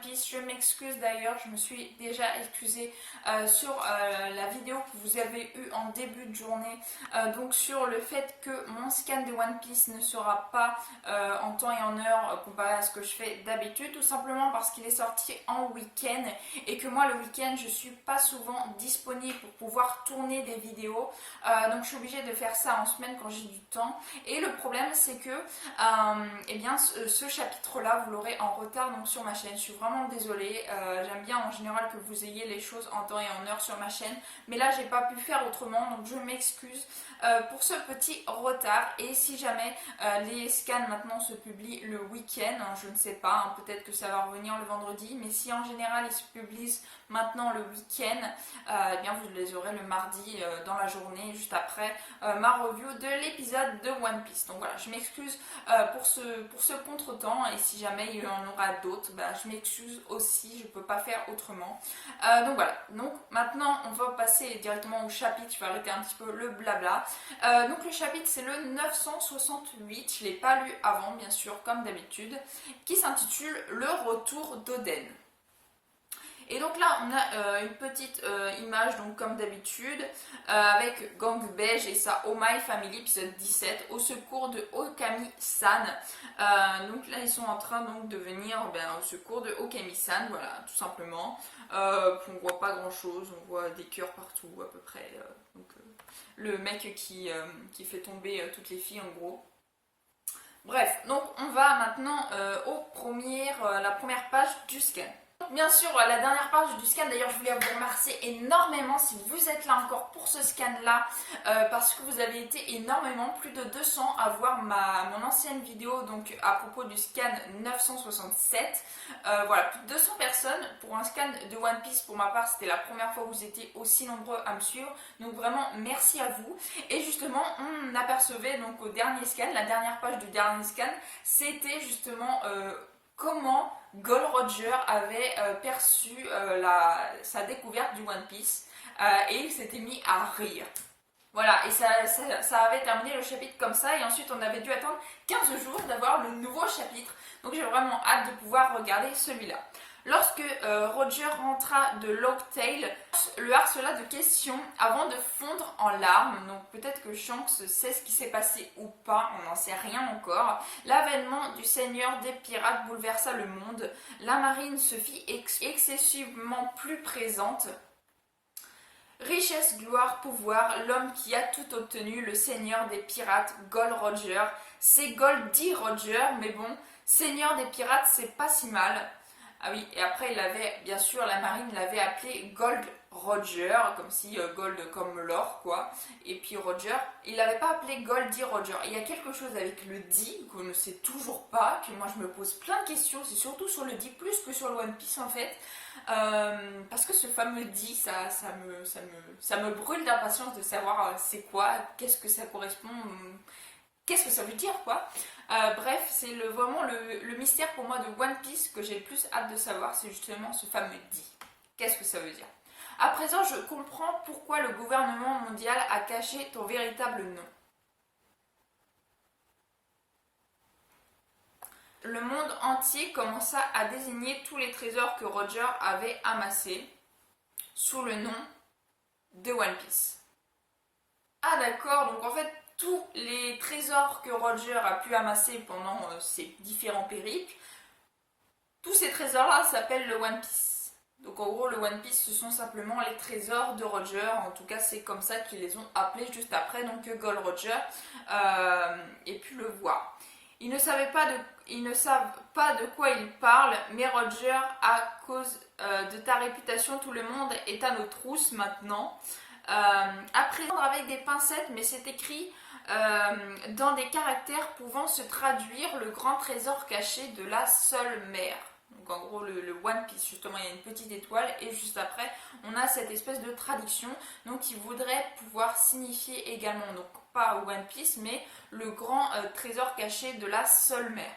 Piece. Je m'excuse d'ailleurs, je me suis déjà excusée sur la vidéo que vous avez eue en début de journée, donc sur le fait que mon scan de One Piece ne sera pas en temps et en heure comparé à ce que je fais d'habitude, tout simplement parce qu'il est sorti en week-end et que moi le week-end je suis pas souvent disponible pour pouvoir tourner des vidéos, donc je suis obligée de faire ça en semaine quand j'ai du temps. Et le problème c'est que eh bien ce chapitre là vous l'aurez en retard donc sur ma chaîne. Je suis vraiment désolée, j'aime bien en général que vous ayez les choses en temps et en heure sur ma chaîne, mais là j'ai pas pu faire autrement, donc je m'excuse pour ce petit retard. Et si jamais les scans maintenant se publient le week-end, hein, je ne sais pas, hein, peut-être que ça va revenir le vendredi, mais si en général ils se publient maintenant le week-end, eh bien vous les aurez le mardi dans la journée juste après ma review de l'épisode de One Piece. Donc voilà, je m'excuse pour ce contretemps, et si jamais il y en aura d'autres, bah, je m'excuse aussi, je peux pas faire autrement. Donc voilà, donc maintenant on va passer directement au chapitre, je vais arrêter un petit peu le blabla. Donc le chapitre c'est le 968, je l'ai pas lu avant bien sûr comme d'habitude, qui s'intitule Le retour d'Oden. Et donc là on a une petite image donc comme d'habitude avec Gang Beige et sa Oh My Family épisode 17 au secours de Okami-san. Donc là ils sont en train donc de venir au secours de Okami-san, voilà tout simplement. On voit pas grand chose, on voit des cœurs partout à peu près. Le mec qui fait tomber toutes les filles en gros. Bref, donc on va maintenant la première page du scan. Bien sûr, la dernière page du scan, d'ailleurs je voulais vous remercier énormément si vous êtes là encore pour ce scan là, parce que vous avez été énormément, plus de 200 à voir mon ancienne vidéo donc à propos du scan 967. Voilà, plus de 200 personnes pour un scan de One Piece. Pour ma part c'était la première fois que vous étiez aussi nombreux à me suivre, donc vraiment merci à vous. Et justement on apercevait donc au dernier scan, la dernière page du dernier scan, c'était justement comment Gold Roger avait perçu sa découverte du One Piece, et il s'était mis à rire. Voilà, et ça avait terminé le chapitre comme ça, et ensuite on avait dû attendre 15 jours d'avoir le nouveau chapitre, donc j'ai vraiment hâte de pouvoir regarder celui-là. Lorsque Roger rentra de Locktail, le harcela de questions avant de fondre en larmes. Donc peut-être que Shanks sait ce qui s'est passé ou pas, on n'en sait rien encore. L'avènement du seigneur des pirates bouleversa le monde. La marine se fit excessivement plus présente. Richesse, gloire, pouvoir, l'homme qui a tout obtenu, le seigneur des pirates, Gold Roger. C'est Goldie Roger, mais bon, seigneur des pirates, c'est pas si mal. Ah oui, et après il avait, bien sûr, la marine l'avait appelé Gold Roger, comme si Gold comme l'or quoi, et puis Roger, il l'avait pas appelé Goldie Roger. Et il y a quelque chose avec le D qu'on ne sait toujours pas, que moi je me pose plein de questions, c'est surtout sur le D plus que sur le One Piece en fait, parce que ce fameux D, ça me brûle d'impatience de savoir c'est quoi, qu'est-ce que ça correspond, qu'est-ce que ça veut dire quoi. Bref, c'est vraiment le mystère pour moi de One Piece que j'ai le plus hâte de savoir, c'est justement ce fameux D. Qu'est-ce que ça veut dire? À présent, je comprends pourquoi le gouvernement mondial a caché ton véritable nom. Le monde entier commença à désigner tous les trésors que Roger avait amassés sous le nom de One Piece. Ah d'accord, donc en fait tous les trésors que Roger a pu amasser pendant ses différents périples, tous ces trésors-là s'appellent le One Piece. Donc en gros le One Piece ce sont simplement les trésors de Roger, en tout cas c'est comme ça qu'ils les ont appelés juste après, donc Gold Roger ait pu le voir. Ils ne savent pas de quoi ils parlent, mais Roger, à cause de ta réputation, tout le monde est à nos trousses maintenant. À présent avec des pincettes, mais c'est écrit dans des caractères pouvant se traduire le grand trésor caché de la seule mer. Donc en gros le One Piece, justement il y a une petite étoile et juste après on a cette espèce de traduction donc qui voudrait pouvoir signifier également, donc pas One Piece mais le grand trésor caché de la seule mer.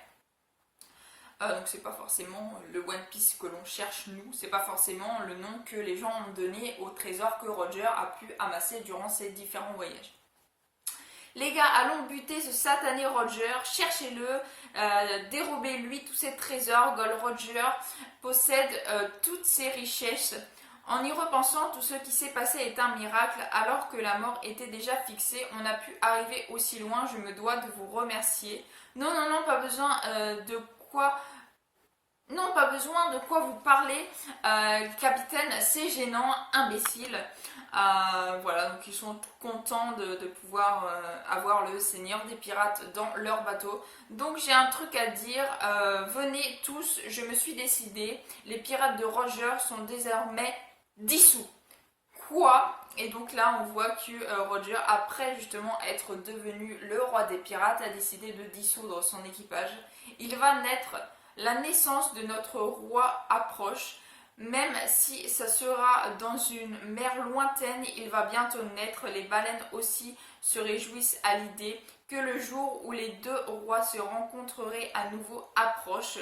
Donc c'est pas forcément le One Piece que l'on cherche nous, c'est pas forcément le nom que les gens ont donné au trésor que Roger a pu amasser durant ses différents voyages. Les gars, allons buter ce satané Roger, cherchez-le, dérobez-lui tous ses trésors. Gold Roger possède toutes ses richesses. En y repensant, tout ce qui s'est passé est un miracle. Alors que la mort était déjà fixée, on a pu arriver aussi loin. Je me dois de vous remercier. Non, non, non, pas besoin de quoi... Non, pas besoin de quoi vous parler, capitaine, c'est gênant, imbécile. Voilà, donc ils sont contents de pouvoir avoir le seigneur des pirates dans leur bateau. Donc j'ai un truc à dire, venez tous, je me suis décidée, les pirates de Roger sont désormais dissous. Quoi? Et donc là on voit que Roger, après justement être devenu le roi des pirates, a décidé de dissoudre son équipage. Il va naître, la naissance de notre roi approche. Même si ça sera dans une mer lointaine, il va bientôt naître. Les baleines aussi se réjouissent à l'idée que le jour où les deux rois se rencontreraient à nouveau approche.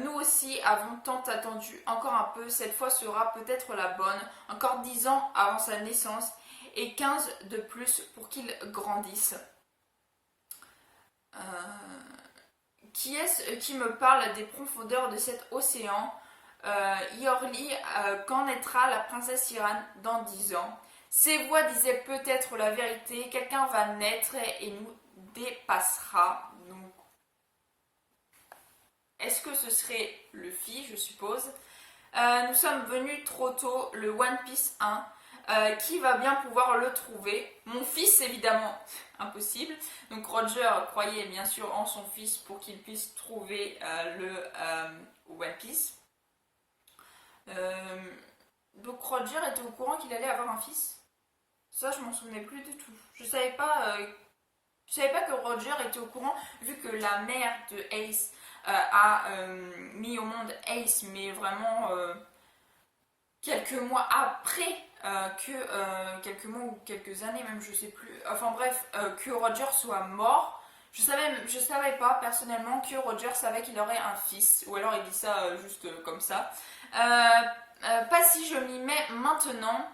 Nous aussi avons tant attendu, encore un peu, cette fois sera peut-être la bonne. Encore 10 ans avant sa naissance et 15 de plus pour qu'il grandisse. Qui est-ce qui me parle des profondeurs de cet océan? Yorli, qu'en naîtra la princesse Iran dans 10 ans? Ces voix disaient peut-être la vérité, quelqu'un va naître et nous dépassera. Donc, est-ce que ce serait le fils, je suppose? Nous sommes venus trop tôt, le One Piece 1. Qui va bien pouvoir le trouver? Mon fils, évidemment, impossible. Donc Roger croyait bien sûr en son fils pour qu'il puisse trouver le One Piece. Donc Roger était au courant qu'il allait avoir un fils. Ça, je m'en souvenais plus du tout. Je savais pas que Roger était au courant, vu que la mère de Ace a mis au monde Ace, mais vraiment quelques mois après quelques mois ou quelques années même, je sais plus. Enfin bref, que Roger soit mort. Je savais pas personnellement que Roger savait qu'il aurait un fils, ou alors il dit ça juste comme ça. Pas si je m'y mets maintenant.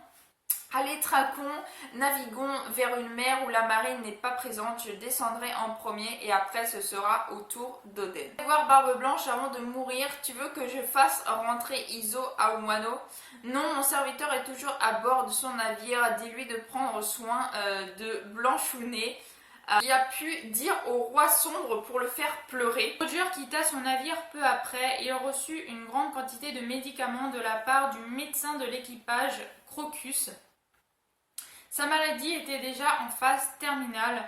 Allez, traquons, naviguons vers une mer où la marine n'est pas présente. Je descendrai en premier et après ce sera au tour d'Oden. Voir Barbe Blanche avant de mourir. Tu veux que je fasse rentrer Izo à Wano? Non, mon serviteur est toujours à bord de son navire. Dis-lui de prendre soin de Blanchounet. Il a pu dire au roi sombre pour le faire pleurer. Roger quitta son navire peu après et reçut une grande quantité de médicaments de la part du médecin de l'équipage, Crocus. Sa maladie était déjà en phase terminale.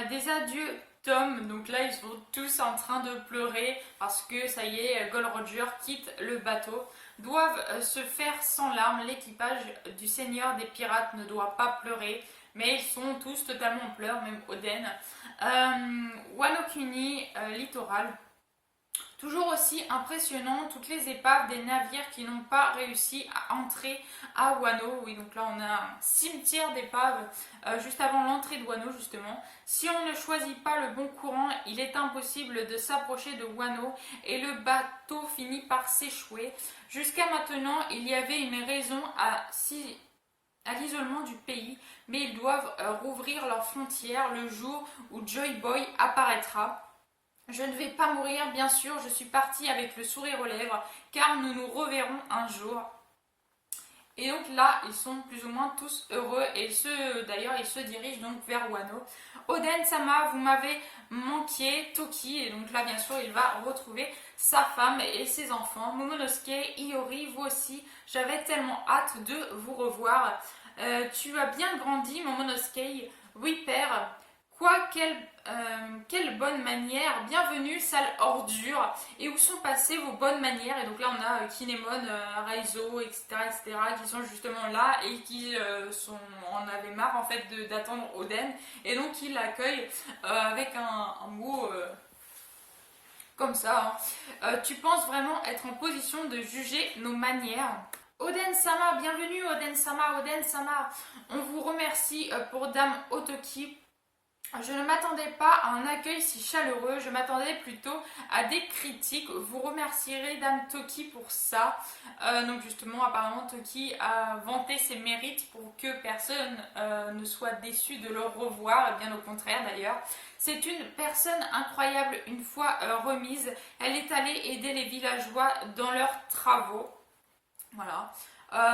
Des adieux, Tom. Donc là, ils sont tous en train de pleurer parce que ça y est, Gold Roger quitte le bateau. Doivent se faire sans larmes. L'équipage du Seigneur des Pirates ne doit pas pleurer. Mais ils sont tous totalement en pleurs, même Oden. Wano Kuni, littoral. Toujours aussi impressionnant, toutes les épaves des navires qui n'ont pas réussi à entrer à Wano. Oui, donc là on a un cimetière d'épaves juste avant l'entrée de Wano justement. Si on ne choisit pas le bon courant, il est impossible de s'approcher de Wano et le bateau finit par s'échouer. Jusqu'à maintenant, il y avait une raison à l'isolement du pays, mais ils doivent rouvrir leurs frontières le jour où Joy Boy apparaîtra. Je ne vais pas mourir, bien sûr, je suis partie avec le sourire aux lèvres, car nous nous reverrons un jour. Et donc là, ils sont plus ou moins tous heureux, et d'ailleurs, ils se dirigent donc vers Wano. Oden-sama, vous m'avez manqué, Toki, et donc là, bien sûr, il va retrouver sa femme et ses enfants. Momonosuke, Iori, vous aussi, j'avais tellement hâte de vous revoir. Tu as bien grandi, Momonosuke. Oui, père. Quoi, quelle bonne manière, bienvenue, sale ordure, et où sont passées vos bonnes manières? Et donc là on a Kinemon, Raizo, etc., qui sont justement là et qui en avaient marre en fait d'attendre Oden, et donc ils l'accueillent avec un mot comme ça. Tu penses vraiment être en position de juger nos manières? Oden-sama, bienvenue Oden-sama, Oden-sama, on vous remercie pour Dame Otoki Je ne m'attendais pas à un accueil si chaleureux, je m'attendais plutôt à des critiques. Vous remercierez Dame Toki pour ça. Donc justement, apparemment, Toki a vanté ses mérites pour que personne ne soit déçu de le revoir, et bien au contraire d'ailleurs. C'est une personne incroyable une fois remise. Elle est allée aider les villageois dans leurs travaux. Voilà.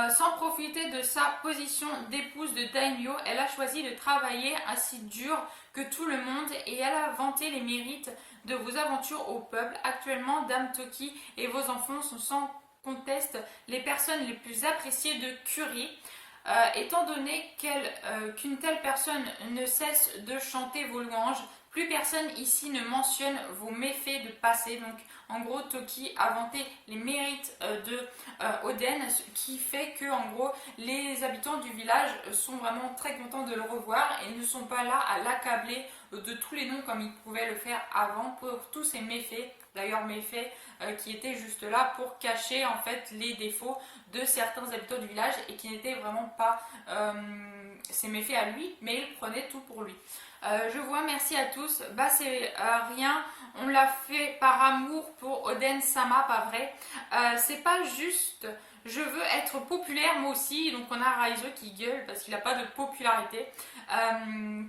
Sans profiter de sa position d'épouse de Daimyo, elle a choisi de travailler ainsi dur que tout le monde et elle a vanté les mérites de vos aventures au peuple. Actuellement, Dame Toki et vos enfants sont sans conteste les personnes les plus appréciées de Curie. Étant donné qu'une telle personne ne cesse de chanter vos louanges, plus personne ici ne mentionne vos méfaits de passé. Donc en gros, Toki a vanté les mérites de Oden, ce qui fait que en gros les habitants du village sont vraiment très contents de le revoir et ne sont pas là à l'accabler de tous les noms comme ils pouvaient le faire avant pour tous ces méfaits. D'ailleurs méfaits qui étaient juste là pour cacher en fait les défauts de certains habitants du village et qui n'étaient vraiment pas ses méfaits à lui, mais il prenait tout pour lui. Je vois, merci à tous. Bah c'est rien, on l'a fait par amour pour Oden Sama, pas vrai. C'est pas juste, je veux être populaire moi aussi, donc on a Raizo qui gueule parce qu'il n'a pas de popularité.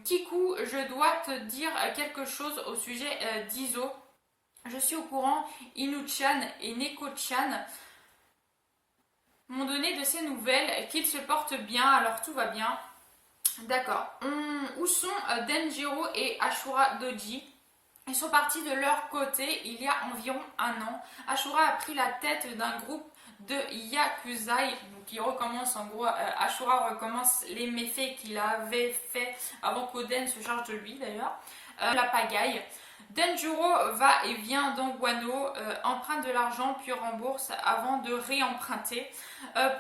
Kiku, je dois te dire quelque chose au sujet d'Izo. Je suis au courant, Inu-chan et Neko-chan m'ont donné de ces nouvelles, qu'ils se portent bien, alors tout va bien. D'accord. Où sont Denjiro et Ashura Doji? Ils sont partis de leur côté il y a environ un an. Ashura a pris la tête d'un groupe de Yakuzai. Donc il recommence en gros, Ashura recommence les méfaits qu'il avait fait avant qu'Oden se charge de lui d'ailleurs. La pagaille. Denjiro va et vient dans Wano, emprunte de l'argent puis rembourse avant de réemprunter.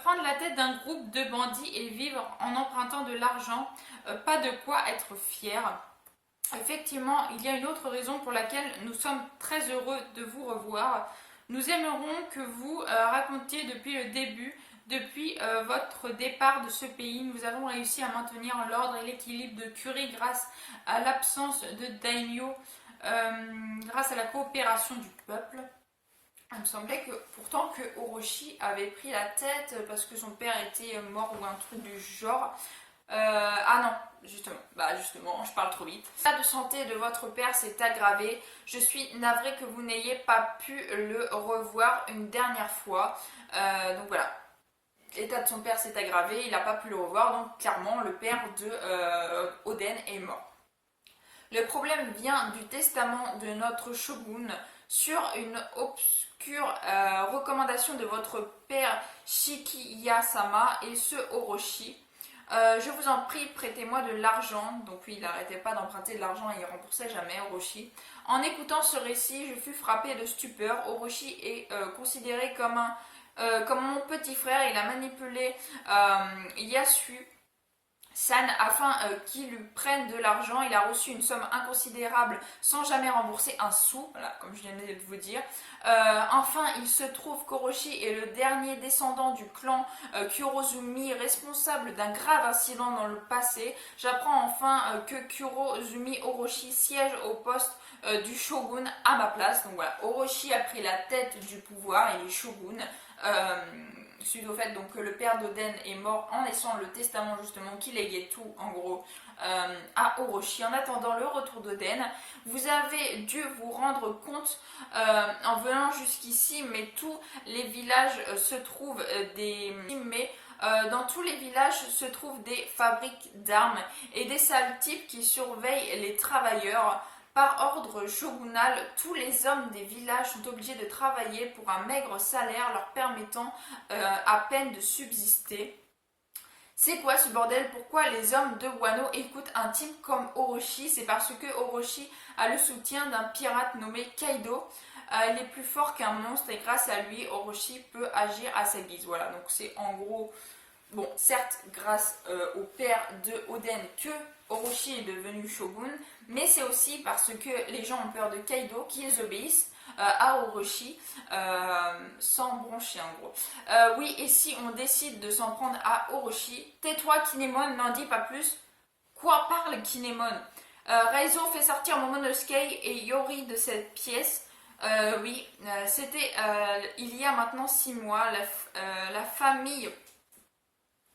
Prendre la tête d'un groupe de bandits et vivre en empruntant de l'argent, pas de quoi être fier. Effectivement, il y a une autre raison pour laquelle nous sommes très heureux de vous revoir. Nous aimerons que vous racontiez depuis le début, depuis votre départ de ce pays, nous avons réussi à maintenir l'ordre et l'équilibre de Curie grâce à l'absence de Daimyo, grâce à la coopération du peuple. Il me semblait que pourtant que Orochi avait pris la tête parce que son père était mort ou un truc du genre. Ah non, justement, je parle trop vite. L'état de santé de votre père s'est aggravé. Je suis navrée que vous n'ayez pas pu le revoir une dernière fois. Donc voilà. L'état de son père s'est aggravé, il n'a pas pu le revoir, donc clairement le père de Oden est mort. Le problème vient du testament de notre shogun sur une obscure recommandation de votre père Shikiya-sama et ce Orochi. Je vous en prie, prêtez-moi de l'argent. Donc oui, il n'arrêtait pas d'emprunter de l'argent et il remboursait jamais Orochi. En écoutant ce récit, je fus frappée de stupeur. Orochi est considéré comme mon petit frère. Il a manipulé Yasu San afin qu'il lui prenne de l'argent. Il a reçu une somme inconsidérable sans jamais rembourser un sou, voilà, comme je viens de vous dire. Enfin, il se trouve qu'Orochi est le dernier descendant du clan Kurozumi, responsable d'un grave incident dans le passé. J'apprends enfin que Kurozumi Orochi siège au poste du shogun à ma place. Donc voilà, Orochi a pris la tête du pouvoir, il est shogun. Suite au fait donc, que le père d'Oden est mort en laissant le testament justement qui léguait tout en gros à Orochi. En attendant le retour d'Oden, vous avez dû vous rendre compte en venant jusqu'ici, mais tous les villages se trouvent dans tous les villages se trouvent des fabriques d'armes et des sales types qui surveillent les travailleurs. Par ordre shogunal, tous les hommes des villages sont obligés de travailler pour un maigre salaire leur permettant à peine de subsister. C'est quoi ce bordel? Pourquoi les hommes de Wano écoutent un type comme Orochi? C'est parce que Orochi a le soutien d'un pirate nommé Kaido. Il est plus fort qu'un monstre et grâce à lui, Orochi peut agir à sa guise. Voilà, donc c'est en gros, bon, certes, grâce au père de Oden que Orochi est devenu shogun, mais c'est aussi parce que les gens ont peur de Kaido qu'ils obéissent à Orochi sans broncher en gros. Oui, et si on décide de s'en prendre à Orochi, tais-toi Kinemon, n'en dis pas plus. Quoi parle Kinemon? Reizo fait sortir Momonosuke et Yori de cette pièce. Oui, c'était il y a maintenant 6 mois. La famille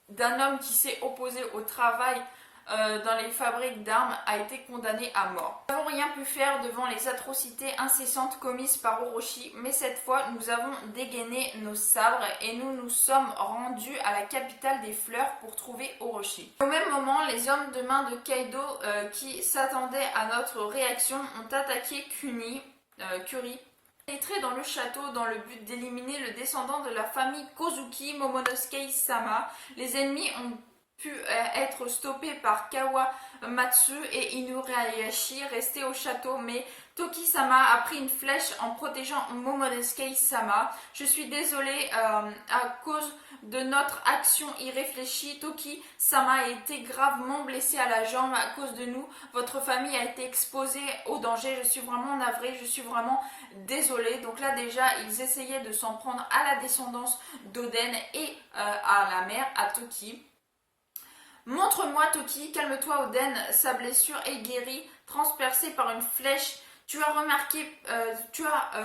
d'un homme qui s'est opposé au travail dans les fabriques d'armes a été condamné à mort. Nous n'avons rien pu faire devant les atrocités incessantes commises par Orochi, mais cette fois nous avons dégainé nos sabres et nous nous sommes rendus à la capitale des fleurs pour trouver Orochi. Au même moment, les hommes de main de Kaido qui s'attendaient à notre réaction ont attaqué Kuri, pénétré dans le château dans le but d'éliminer le descendant de la famille Kozuki, Momonosuke-sama. Les ennemis ont pu être stoppés par Kawamatsu et Inuyasha restés au château, mais Toki-sama a pris une flèche en protégeant Momonosuke-sama. Je suis désolée à cause de notre action irréfléchie. Toki-sama a été gravement blessé à la jambe à cause de nous. Votre famille a été exposée au danger. Je suis vraiment navrée, je suis vraiment désolée. Donc là déjà, ils essayaient de s'en prendre à la descendance d'Oden et à la mère, à Toki. Montre-moi Toki, calme-toi Oden, sa blessure est guérie, transpercée par une flèche. Tu as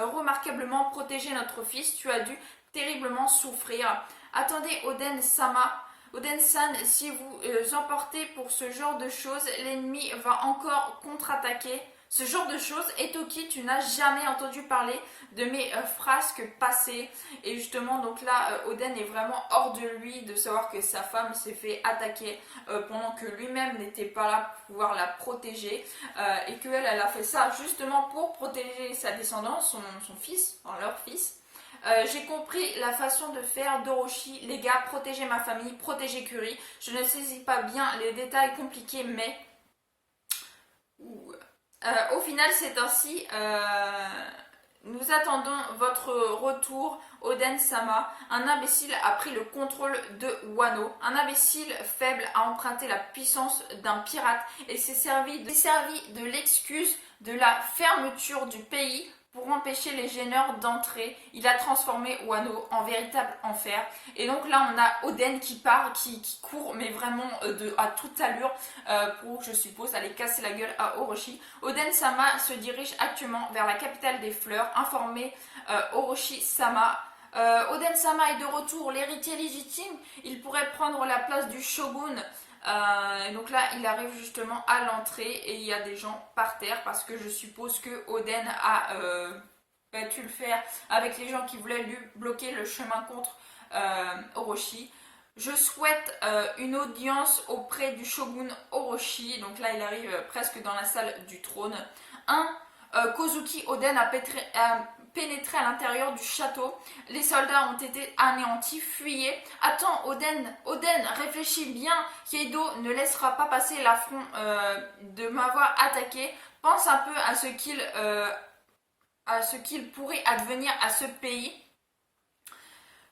remarquablement protégé notre fils, tu as dû terriblement souffrir. Attendez Oden-sama, Oden-san, si vous emportez pour ce genre de choses, l'ennemi va encore contre-attaquer. Ce genre de choses, et Toki, tu n'as jamais entendu parler de mes frasques passées. Et justement, donc là, Oden est vraiment hors de lui de savoir que sa femme s'est fait attaquer pendant que lui-même n'était pas là pour pouvoir la protéger. Et qu'elle, elle a fait ça justement pour protéger sa descendance, son fils, enfin leur fils. J'ai compris la façon de faire d'Orochi. Les gars, protégez ma famille, protégez Kuri. Je ne saisis pas bien les détails compliqués, mais... au final, c'est ainsi. Nous attendons votre retour, Oden-sama. Un imbécile a pris le contrôle de Wano. Un imbécile faible a emprunté la puissance d'un pirate et s'est servi de l'excuse de la fermeture du pays pour empêcher les gêneurs d'entrer. Il a transformé Wano en véritable enfer. Et donc là, on a Oden qui part, qui court, mais vraiment à toute allure, pour, je suppose, aller casser la gueule à Orochi. Oden-sama se dirige actuellement vers la capitale des fleurs, informer Orochi-sama. Oden-sama est de retour, l'héritier légitime. Il pourrait prendre la place du shogun. Donc là, il arrive justement à l'entrée et il y a des gens par terre parce que je suppose que Oden a pu le faire avec les gens qui voulaient lui bloquer le chemin contre Orochi. Je souhaite une audience auprès du shogun Orochi. Donc là, il arrive presque dans la salle du trône. Kozuki Oden a pénétré à l'intérieur du château. Les soldats ont été anéantis, fuyez. Attends, Oden, réfléchis bien. Kaido ne laissera pas passer l'affront de m'avoir attaqué. Pense un peu à ce qu'il pourrait advenir à ce pays.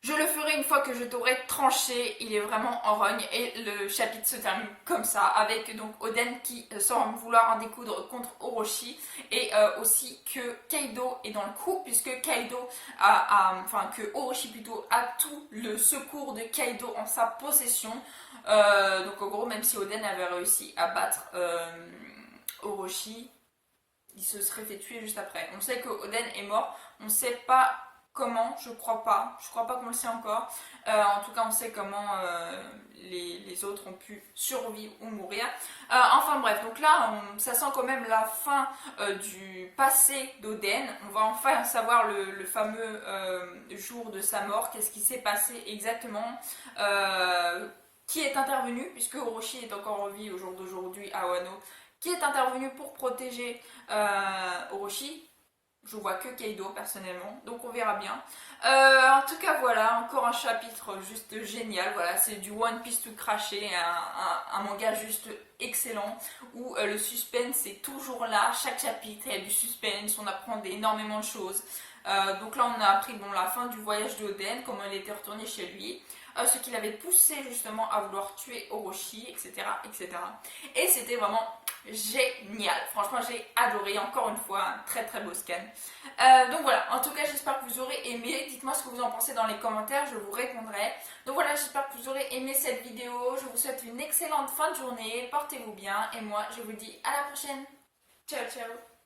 Je le ferai une fois que je t'aurai tranché. Il est vraiment en rogne et le chapitre se termine comme ça avec donc Oden qui semble vouloir en découdre contre Orochi et aussi que Kaido est dans le coup puisque Kaido que Orochi plutôt a tout le secours de Kaido en sa possession. Donc en gros, même si Oden avait réussi à battre Orochi, il se serait fait tuer juste après. On sait que Oden est mort, on sait pas comment, je crois pas qu'on le sait encore. En tout cas, on sait comment les autres ont pu survivre ou mourir. Enfin bref, donc là, ça sent quand même la fin du passé d'Oden. On va enfin savoir le fameux jour de sa mort, qu'est-ce qui s'est passé exactement. Qui est intervenu, puisque Orochi est encore en vie au jour d'aujourd'hui à Wano, qui est intervenu pour protéger Orochi. Je vois que Kaido personnellement, donc on verra bien. En tout cas, voilà, encore un chapitre juste génial. Voilà, c'est du One Piece tout craché, un manga juste excellent où le suspense est toujours là. Chaque chapitre, il y a du suspense, on apprend énormément de choses. Donc là on a appris bon, la fin du voyage de Oden, comment il était retourné chez lui, ce qui l'avait poussé justement à vouloir tuer Orochi, etc. etc. Et c'était vraiment génial. Franchement j'ai adoré, encore une fois, un très très beau scan. Donc voilà, en tout cas j'espère que vous aurez aimé. Dites-moi ce que vous en pensez dans les commentaires, je vous répondrai. Donc voilà, j'espère que vous aurez aimé cette vidéo. Je vous souhaite une excellente fin de journée, portez-vous bien et moi je vous dis à la prochaine. Ciao ciao.